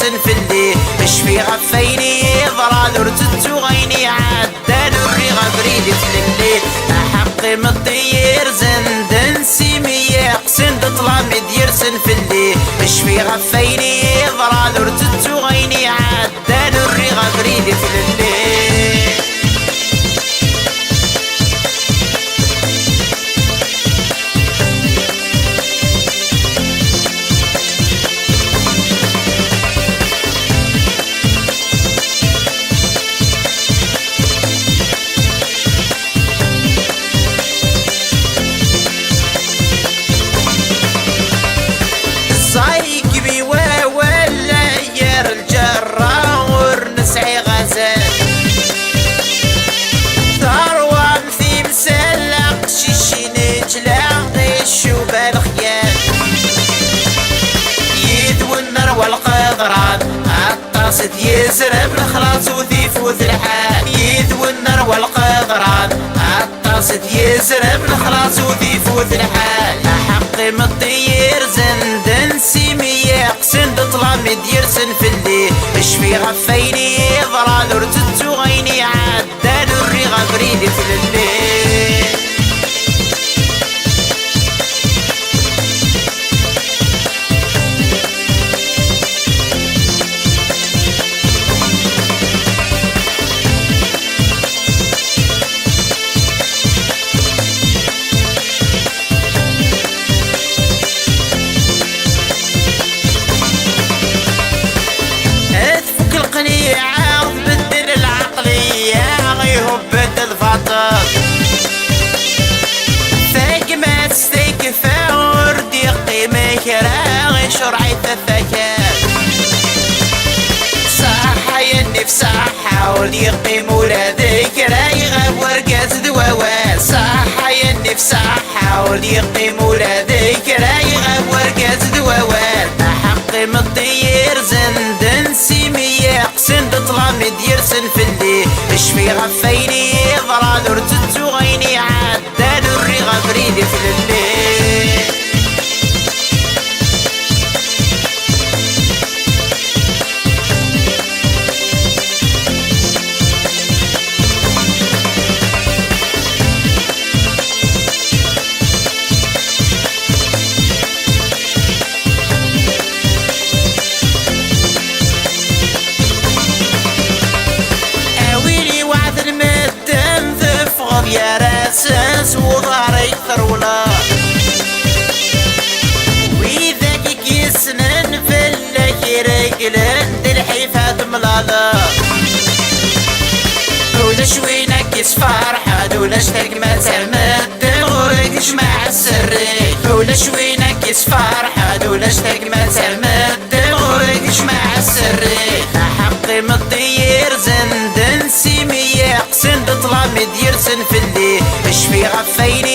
في الليل اشفي غفيني ضرال ورتتو غيني عدان الريغة بريدي في الليل أحقي مطير زندن سيمية قسند طلامي ديرسن في الليل اشفي غفيني ضرال ورتتو غيني عدان الريغة بريدي في الليل القاصد يزرب الخلاص وذيف وذرحان يذوي النار والقدران القاصد يزرب الخلاص وذيف وذرحان حقي مطير زندن سيمية قسند طلامي ديرسن في الليل اشفي غفيني ضرال ورتتو غيني عدان الريغة بريدي في الليل بدل العقلية غيهم بدل فاطر فاق ما تستيكفى وردي قيمة راغي شرعي تفكر صحة يا النفس صحة واليقيم ولا ذكرى يغاب ورقات دواوات صحة يا النفس صحة واليقيم ولا ذكرى يغاب ورقات دواوات حقي مطير زندن سيمية قسند طلامي ديرسن في الليل اشفي غفيني ضرال ورتتو غيني عدان الريغة بريدي في الليل يا راساس وظهري ثرولا وإذا كيسنن في اللك رجلن الحيفات ملالا ولا شوينك يسفرحد ولا اشتاق ما تمد غوركش مع السري ولا شوينك يسفرحد ولا اشتاق ما تمد غوركش مع السري حقي مطير زندن سيمية قسند طلامي ديرسن في الليل اشفي غفيني